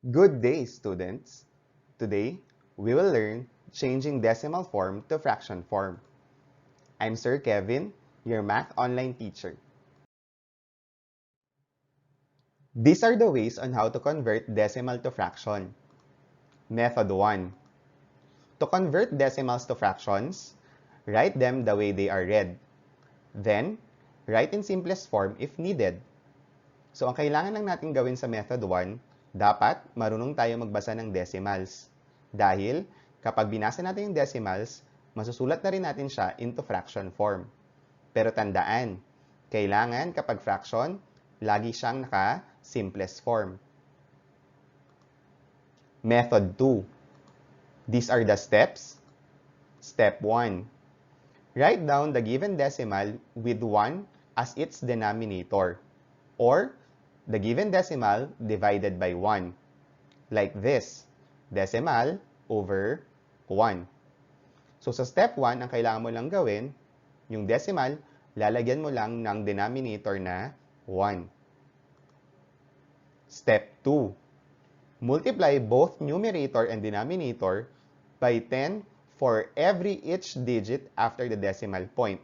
Good day, students! Today, we will learn changing decimal form to fraction form. I'm Sir Kevin, your math online teacher. These are the ways on how to convert decimal to fraction. Method 1. To convert decimals to fractions, write them the way they are read. Then, write in simplest form if needed. So ang kailangan lang natin gawin sa method 1, dapat marunong tayo magbasa ng decimals. Dahil kapag binasa natin yung decimals, masusulat na rin natin siya into fraction form. Pero tandaan, kailangan kapag fraction, lagi siyang naka-simplest form. Method 2. These are the steps. Step 1. Write down the given decimal with 1 as its denominator, or the given decimal divided by 1. Like this, decimal over 1. So sa step 1, ang kailangan mo lang gawin, yung decimal, lalagyan mo lang ng denominator na 1. Step 2. Multiply both numerator and denominator by 10 for each digit after the decimal point.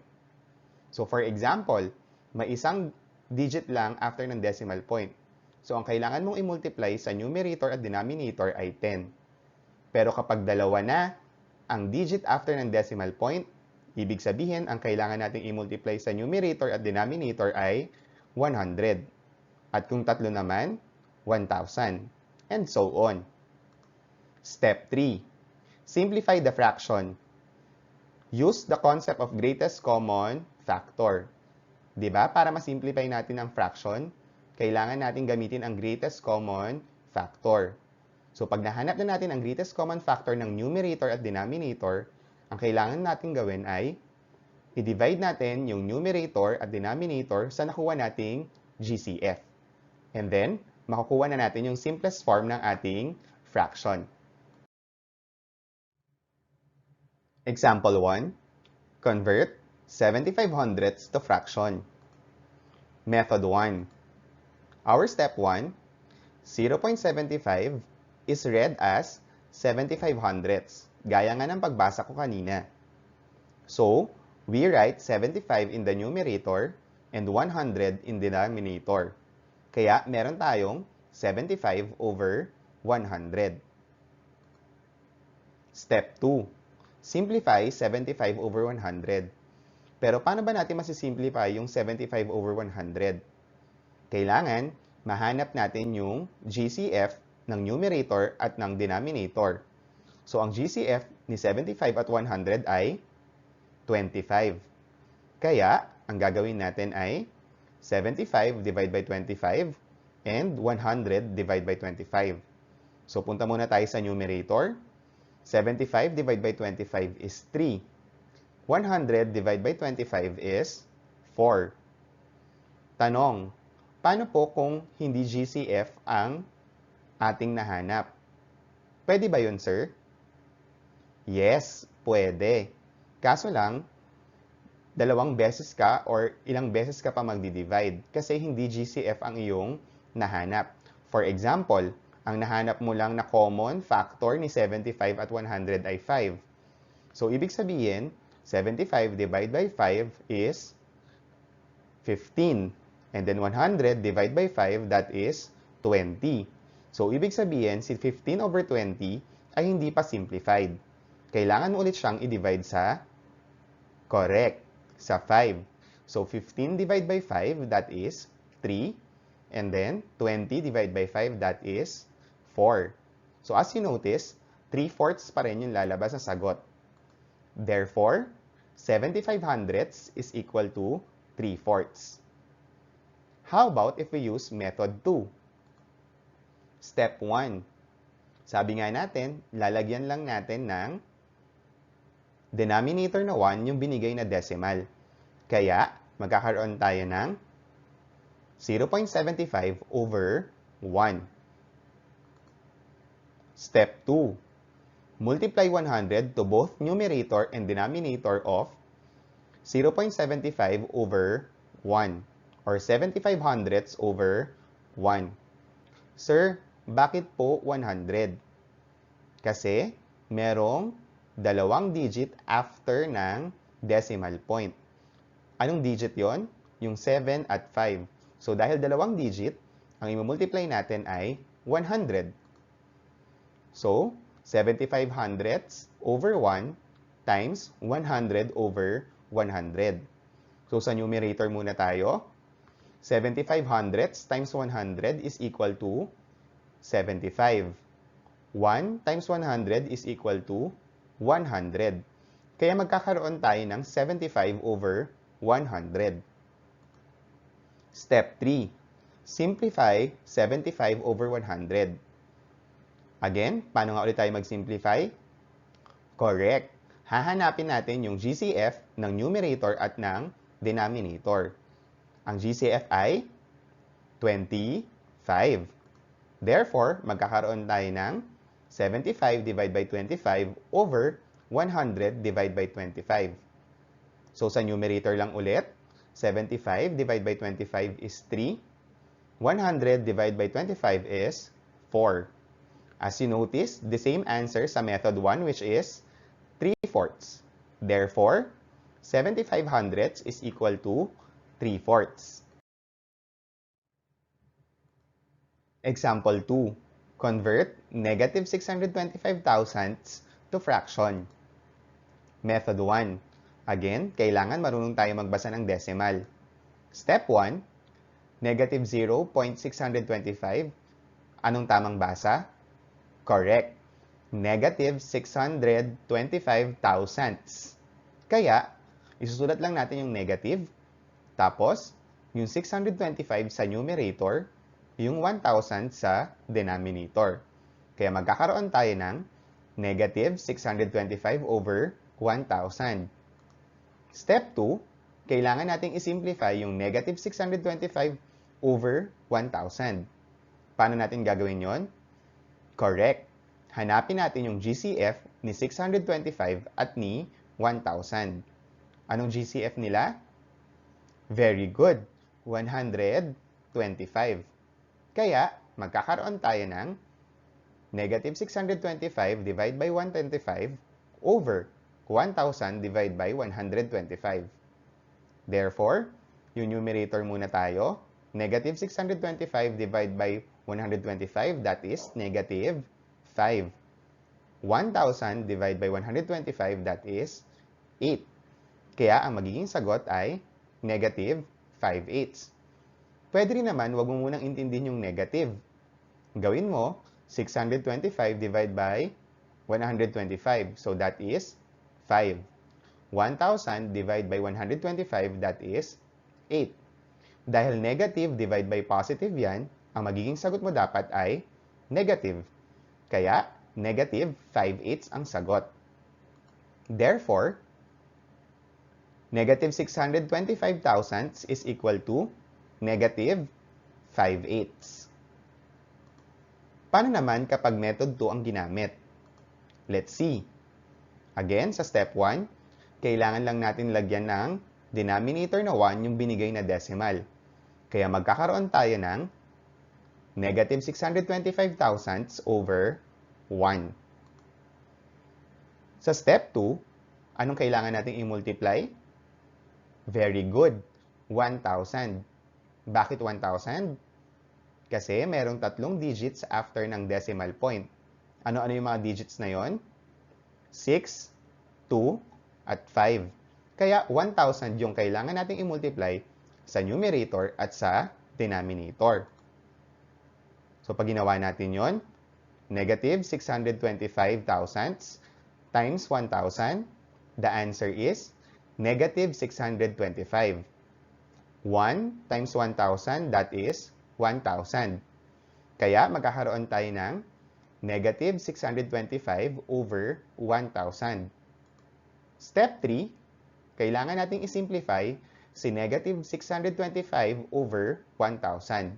So for example, may isang digit lang after ng decimal point. So ang kailangan mong i-multiply sa numerator at denominator ay 10. Pero kapag dalawa na ang digit after ng decimal point, ibig sabihin ang kailangan nating i-multiply sa numerator at denominator ay 100. At kung tatlo naman, 1,000. And so on. Step 3. Simplify the fraction. Use the concept of greatest common factor. Diba? Para masimplify natin ang fraction, kailangan natin gamitin ang greatest common factor. So pag nahanap na natin ang greatest common factor ng numerator at denominator, ang kailangan natin gawin ay i-divide natin yung numerator at denominator sa nakuha nating GCF. And then, makukuha na natin yung simplest form ng ating fraction. Example 1. Convert 75 hundredths to fraction. Method 1. Our step 1, 0.75 is read as 75 hundredths, gaya nga ng pagbasa ko kanina. So, we write 75 in the numerator and 100 in the denominator. Kaya, meron tayong 75 over 100. Step 2. Simplify 75 over 100. Pero paano ba natin masisimplify yung 75 over 100? Kailangan, mahanap natin yung GCF ng numerator at ng denominator. So, ang GCF ni 75 at 100 ay 25. Kaya, ang gagawin natin ay 75 divide by 25 and 100 divide by 25. So, punta muna tayo sa numerator. 75 divide by 25 is 3. 100 divide by 25 is 4. Tanong, paano po kung hindi GCF ang ating nahanap? Pwede ba yun, sir? Yes, pwede. Kaso lang, dalawang beses ka or ilang beses ka pa magdi-divide kasi hindi GCF ang iyong nahanap. For example, ang nahanap mo lang na common factor ni 75 at 100 ay 5. So, ibig sabihin, 75 divided by 5 is 15. And then 100 divided by 5, that is 20. So, ibig sabihin, si 15 over 20 ay hindi pa simplified. Kailangan mo ulit siyang i-divide sa correct, sa 5. So, 15 divided by 5, that is 3. And then, 20 divided by 5, that is 4. So, as you notice, 3/4 pa rin yung lalabas na sagot. Therefore, 75 hundredths is equal to 3/4. How about if we use method 2? Step 1. Sabi nga natin, lalagyan lang natin ng denominator na 1 yung binigay na decimal. Kaya, magkakaroon tayo ng 0.75 over 1. Step 2. Multiply 100 to both numerator and denominator of 0.75 over 1 or 75 hundredths over 1. Sir, Bakit po 100? Kasi merong dalawang digit after ng decimal point. Anong digit yon? Yung 7 at 5. So dahil dalawang digit, ang i-multiply natin ay 100. So, 75 hundredths over 1 times 100 over 100. So sa numerator muna tayo. 75 hundredths times 100 is equal to 75. 1 times 100 is equal to 100. Kaya magkakaroon tayo ng 75 over 100. Step 3. Simplify 75 over 100. Again, paano nga ulit tayo mag-simplify? Correct. Hahanapin natin yung GCF ng numerator at ng denominator. Ang GCF ay 25. Therefore, magkakaroon tayo ng 75 divided by 25 over 100 divided by 25. So, sa numerator lang ulit, 75 divided by 25 is 3. 100 divided by 25 is 4. As you notice, the same answer sa method 1 which is 3/4. Therefore, 75 hundredths is equal to 3/4. Example 2. Convert negative 625 thousandths to fraction. Method 1. Again, kailangan marunong tayo magbasa ng decimal. Step 1. Negative 0.625. Anong tamang basa? Correct. Negative 625 thousandths. Kaya, isusulat lang natin yung negative, tapos, yung 625 sa numerator, yung 1,000 sa denominator. Kaya magkakaroon tayo ng negative 625 over 1,000. Step 2, kailangan nating isimplify yung negative 625 over 1,000. Paano natin gagawin yon? Correct. Hanapin natin yung GCF ni 625 at ni 1,000. Anong GCF nila? Very good. 125. Kaya, magkakaroon tayo ng negative 625 divided by 125 over 1,000 divided by 125. Therefore, yung numerator muna tayo. Negative 625 divided by 125, that is negative 5. 1,000 divided by 125, that is 8. Kaya ang magiging sagot ay negative 5/8. Pwede rin naman, wag mo munang intindihin yung negative. Gawin mo, 625 divided by 125. So that is 5. 1,000 divided by 125, that is 8. Dahil negative divided by positive yan, ang magiging sagot mo dapat ay negative. Kaya, negative 5/8 ang sagot. Therefore, negative 625 thousandths is equal to negative 5/8. Paano naman kapag method 2 ang ginamit? Let's see. Again, sa step 1, kailangan lang natin lagyan ng denominator na 1 yung binigay na decimal. Kaya magkakaroon tayo ng negative 625 thousandths over 1. Sa step 2, anong kailangan natin i-multiply? Very good. 1,000. Bakit 1,000? Kasi merong tatlong digits after ng decimal point. Ano-ano yung mga digits na yon? 6, 2, at 5. Kaya 1,000 yung kailangan nating i-multiply sa numerator at sa denominator. So pag ginawa natin yon, negative 625 thousandths times 1,000, the answer is negative 625. 1 times 1,000, that is 1,000. Kaya magkakaroon tayo ng negative 625 over 1,000. Step 3, kailangan nating isimplify si negative 625 over 1,000.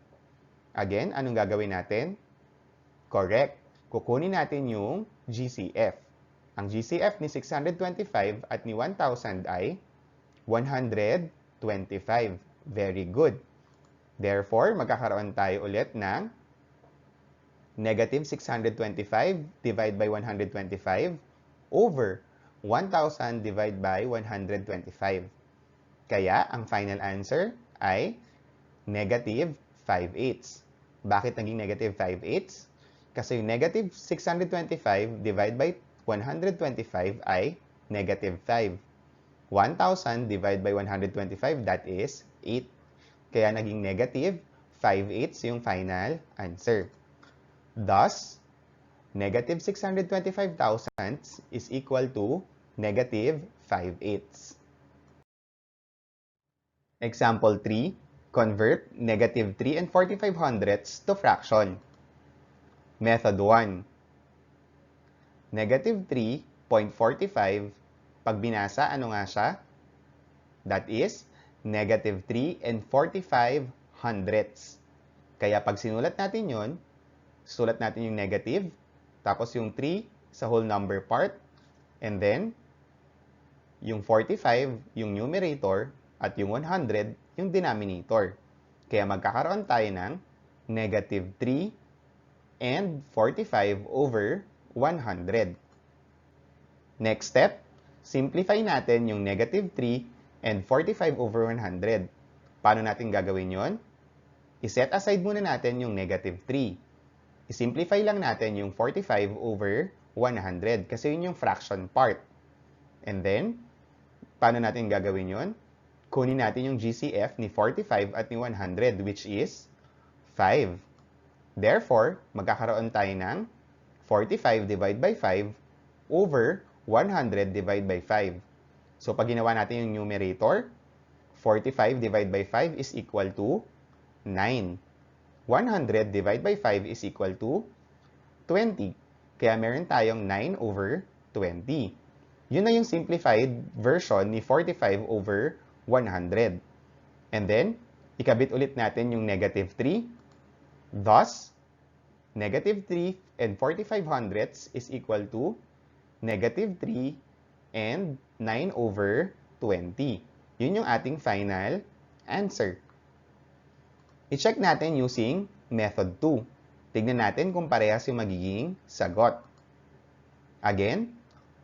Again, anong gagawin natin? Correct. Kukunin natin yung GCF. Ang GCF ni 625 at ni 1,000 ay 125. Very good. Therefore, magkakaroon tayo ulit ng negative 625 divided by 125 over 1,000 divided by 125. Kaya, ang final answer ay negative 5/8. Bakit naging negative 5/8? Kasi yung negative 625 divided by 125 ay negative 5. 1,000 divided by 125, that is 8. Kaya naging negative 5/8 yung final answer. Thus, negative 625 thousandths is equal to negative 5/8. Example 3, convert negative 3 and 45 hundredths to fraction. Method 1. Negative 3.45, pag binasa, ano nga siya? That is, negative 3 and 45 hundredths. Kaya pag sinulat natin yon, sulat natin yung negative, tapos yung 3 sa whole number part, and then, yung 45, yung numerator, at yung 100, yung denominator. Kaya magkakaroon tayo ng negative 3 and 45 over 100. Next step, simplify natin yung negative 3 and 45 over 100. Paano natin gagawin yon? I-set aside muna natin yung negative 3. I-simplify lang natin yung 45 over 100 kasi yun yung fraction part. And then, paano natin gagawin yon? Kunin natin yung GCF ni 45 at ni 100, which is 5. Therefore, magkakaroon tayo ng 45 divided by 5 over 100 divided by 5. So, pag ginawa natin yung numerator, 45 divided by 5 is equal to 9. 100 divided by 5 is equal to 20. Kaya meron tayong 9 over 20. Yun na yung simplified version ni 45 over 100. And then, ikabit ulit natin yung negative 3. Thus, negative 3 and 45 hundredths is equal to negative 3 and 9 over 20. Yun yung ating final answer. I-check natin using method 2. Tignan natin kung parehas yung magiging sagot. Again,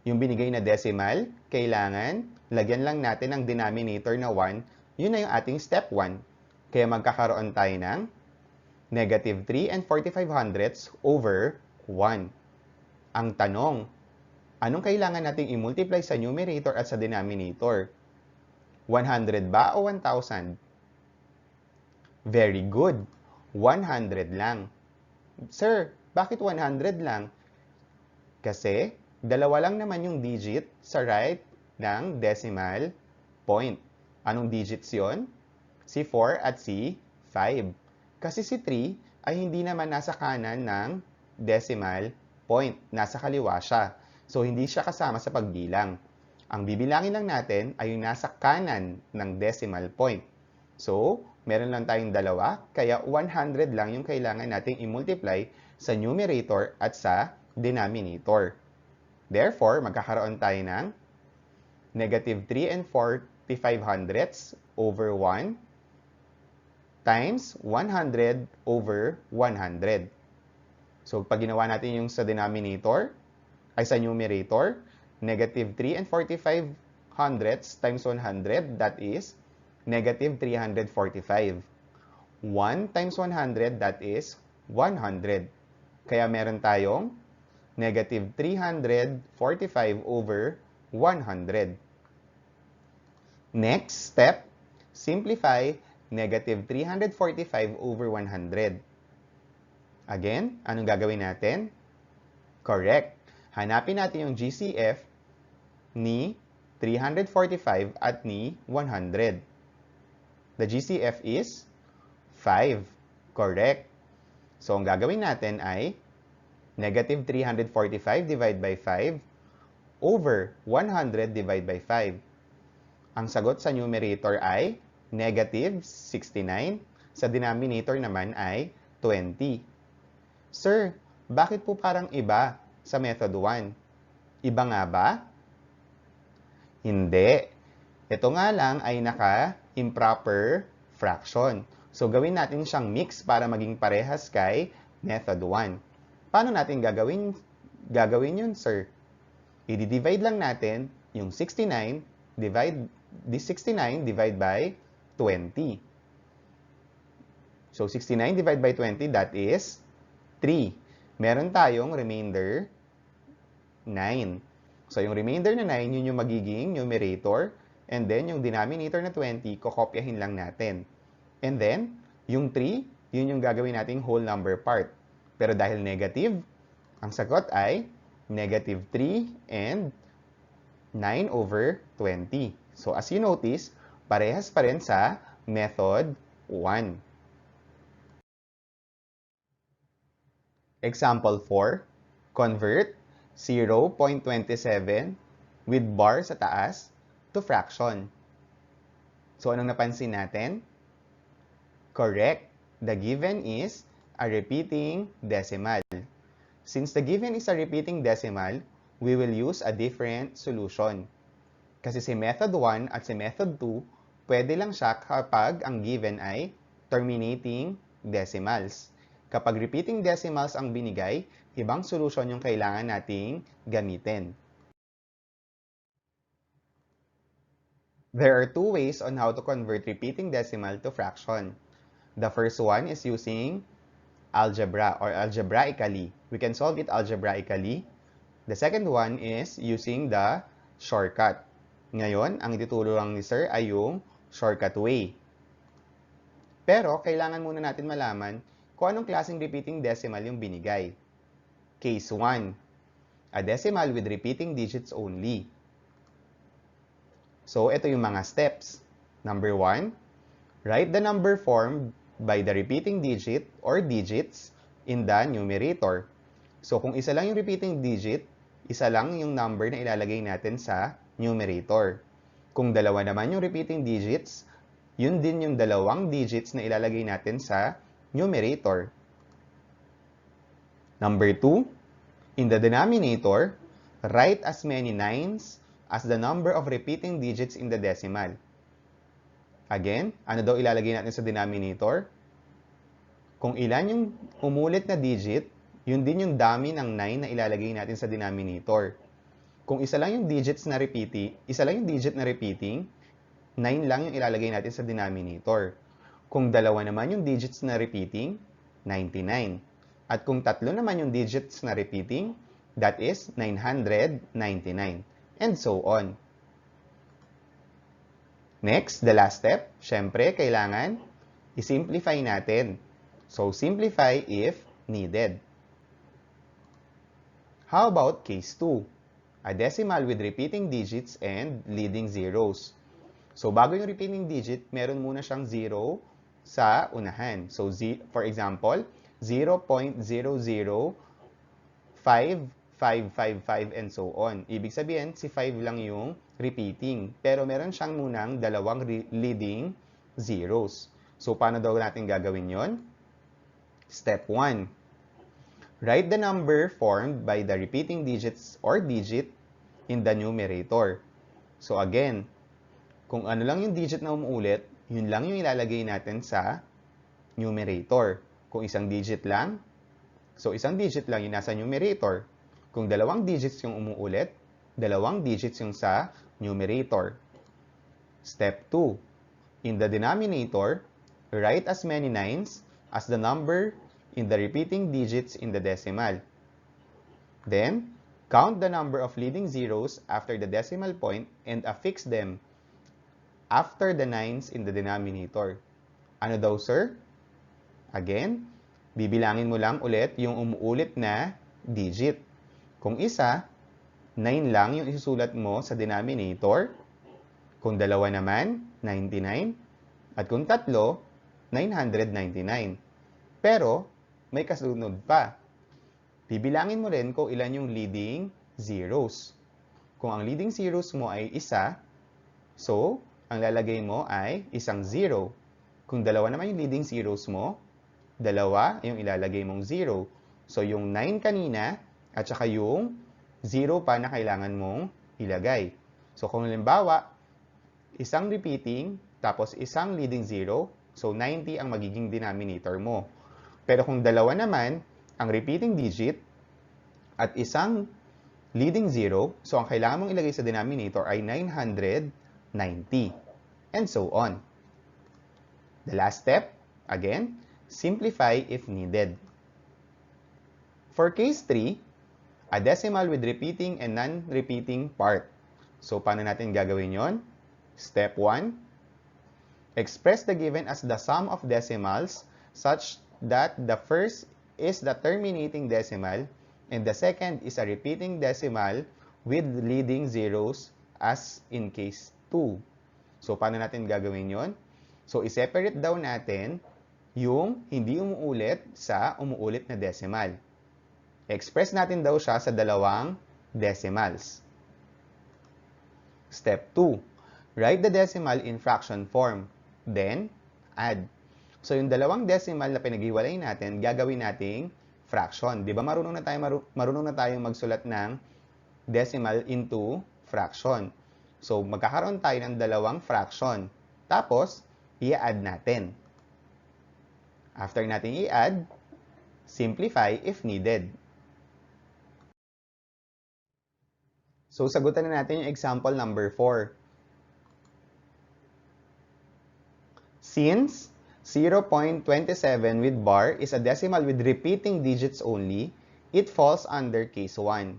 yung binigay na decimal, kailangan lagyan lang natin ang denominator na 1. Yun na yung ating step 1. Kaya magkakaroon tayo ng negative 3 and 45 hundredths over 1. Ang tanong, anong kailangan nating i-multiply sa numerator at sa denominator? 100 ba o 1,000? Very good. 100 lang. Sir, bakit 100 lang? Kasi, dalawa lang naman yung digit sa right ng decimal point. Anong digits yon? Si 4 at si 5. Kasi si 3 ay hindi naman nasa kanan ng decimal point. Nasa kaliwa siya. So, hindi siya kasama sa pagbilang. Ang bibilangin lang natin ay yung nasa kanan ng decimal point. So, meron lang tayong dalawa, kaya 100 lang yung kailangan nating i-multiply sa numerator at sa denominator. Therefore, magkakaroon tayo ng negative 3 and 45 hundredths over 1 times 100 over 100. So, pag ginawa natin yung sa denominator, ay sa numerator, negative 3 and 45 hundredths times 100, that is negative 345. 1 times 100, that is 100. Kaya meron tayong negative 345 over 100. Next step, simplify negative 345 over 100. Again, anong gagawin natin? Correct. Hanapin natin yung GCF ni 345 at ni 100. The GCF is 5. Correct. So, ang gagawin natin ay negative 345 divided by 5 over 100 divided by 5. Ang sagot sa numerator ay negative 69. Sa denominator naman ay 20. Sir, bakit po parang iba sa method 1? Iba nga ba? Hindi. Ito nga lang ay naka-improper fraction. So, gawin natin siyang mix para maging parehas kay method 1. Paano natin gagawin yun, sir? I-divide lang natin yung 69 divide by 20. So, 69 divided by 20, that is 3. Meron tayong remainder 9. So, yung remainder na 9, yun yung magiging numerator. And then, yung denominator na 20, kokopyahin lang natin. And then, yung 3, yun yung gagawin nating whole number part. Pero dahil negative, ang sagot ay negative 3 and 9 over 20. So, as you notice, parehas pa rin sa method 1. Example 4, convert 0.27 with bar sa taas to fraction. So, anong napansin natin? Correct. The given is a repeating decimal. Since the given is a repeating decimal, we will use a different solution. Kasi si method 1 at si method 2, pwede lang siya kapag ang given ay terminating decimals. Kapag repeating decimals ang binigay, ibang solution yung kailangan nating gamitin. There are two ways on how to convert repeating decimal to fraction. The first one is using algebra or algebraically. We can solve it algebraically. The second one is using the shortcut. Ngayon, ang ituturo lang ni Sir ay yung shortcut way. Pero, kailangan muna natin malaman kung anong klaseng repeating decimal yung binigay. Case 1. A decimal with repeating digits only. So, ito yung mga steps. Number 1, write the number formed by the repeating digit or digits in the numerator. So, kung isa lang yung repeating digit, isa lang yung number na ilalagay natin sa numerator. Kung dalawa naman yung repeating digits, yun din yung dalawang digits na ilalagay natin sa numerator. Number 2, in the denominator, write as many 9s as the number of repeating digits in the decimal. Again, ano daw ilalagay natin sa denominator? Kung ilan yung umulit na digit, yun din yung dami ng 9 na ilalagay natin sa denominator. Kung isa lang yung digit na repeating, 9 lang yung ilalagay natin sa denominator. Kung dalawa naman yung digits na repeating, 99. At kung tatlo naman yung digits na repeating, that is 999. And so on. Next, the last step, syempre, kailangan i-simplify natin. So, simplify if needed. How about case 2? A decimal with repeating digits and leading zeros. So, bago yung repeating digit, meron muna siyang 0 sa unahan. So, for example, 0.005555 and so on. Ibig sabihin, si 5 lang yung repeating. Pero meron siyang munang dalawang leading zeros. So, paano daw natin gagawin yon? Step 1. Write the number formed by the repeating digits or digit in the numerator. So, again, kung ano lang yung digit na umuulit, yun lang yung ilalagay natin sa numerator. Kung isang digit lang, so isang digit lang yung nasa numerator. Kung dalawang digits yung umuulit, dalawang digits yung sa numerator. Step 2. In the denominator, write as many 9s as the number in the repeating digits in the decimal. Then, count the number of leading zeros after the decimal point and affix them after the 9s in the denominator. Ano daw, sir? Again, bibilangin mo lang ulit yung umuulit na digit. Kung isa, 9 lang yung isusulat mo sa denominator. Kung dalawa naman, 99. At kung tatlo, 999. Pero, may kasunod pa. Bibilangin mo rin kung ilan yung leading zeros. Kung ang leading zeros mo ay isa, so, ang lalagay mo ay isang 0. Kung dalawa naman yung leading zeros mo, dalawa yung ilalagay mong 0. So, yung 9 kanina, at saka yung 0 pa na kailangan mong ilagay. So, kung halimbawa, isang repeating, tapos isang leading 0, so 90 ang magiging denominator mo. Pero kung dalawa naman, ang repeating digit at isang leading zero. So, ang kailangan mong ilagay sa denominator ay 990. And so on. The last step, again, simplify if needed. For case 3, a decimal with repeating and non-repeating part. So, paano natin gagawin yon? Step 1, express the given as the sum of decimals such that the first is the terminating decimal and the second is a repeating decimal with leading zeros as in case 2. So, paano natin gagawin yon? So, i-separate daw natin yung hindi umuulit sa umuulit na decimal. Express natin daw siya sa dalawang decimals. Step 2. Write the decimal in fraction form. Then, add. So, yung dalawang decimal na pinaghiwalay natin, gagawin nating fraction. Di ba marunong na tayong magsulat ng decimal into fraction. So, magkakaroon tayo ng dalawang fraction. Tapos, i-add natin. After natin i-add, simplify if needed. So, sagutan na natin yung example number 4. Since 0.27 with bar is a decimal with repeating digits only, it falls under case 1.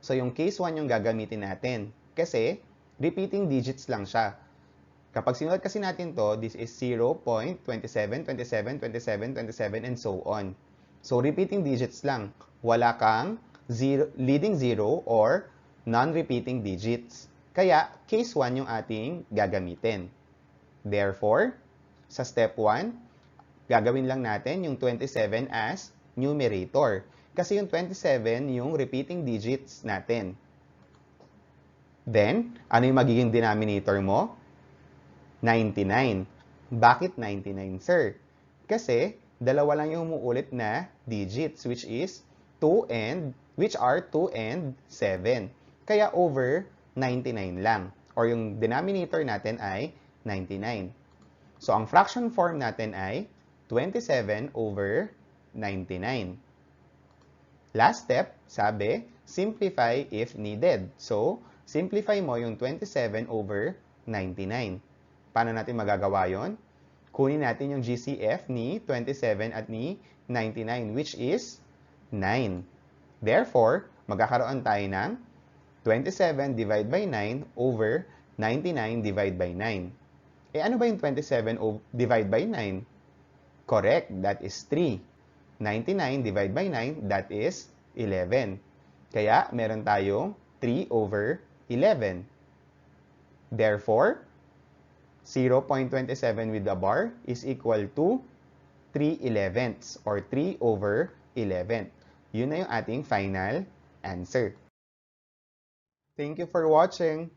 So, yung case 1 yung gagamitin natin. Kasi, repeating digits lang siya. Kapag sinulat kasi natin to, this is 0.27, 27, 27, 27, and so on. So, repeating digits lang. Wala kang leading zero or non-repeating digits. Kaya, case 1 yung ating gagamitin. Therefore, sa step 1, gagawin lang natin yung 27 as numerator. Kasi yung 27 yung repeating digits natin. Then, ano yung magiging denominator mo? 99. Bakit 99, sir? Kasi, dalawa lang yung umuulit na digits, which are 2 and 7. Kaya over 99 lang. Or yung denominator natin ay 99. So, ang fraction form natin ay 27 over 99. Last step, sabi, simplify if needed. So, simplify mo yung 27 over 99. Paano natin magagawa yon? Kunin natin yung GCF ni 27 at ni 99, which is 9. Therefore, magkakaroon tayo ng 27 divided by 9 over 99 divided by 9. Eh, ano ba yung 27 divided by 9? Correct, that is 3. 99 divided by 9, that is 11. Kaya, meron tayong 3 over 11. Therefore, 0.27 with the bar is equal to 3/11 or 3 over 11. Yun na yung ating final answer. Thank you for watching.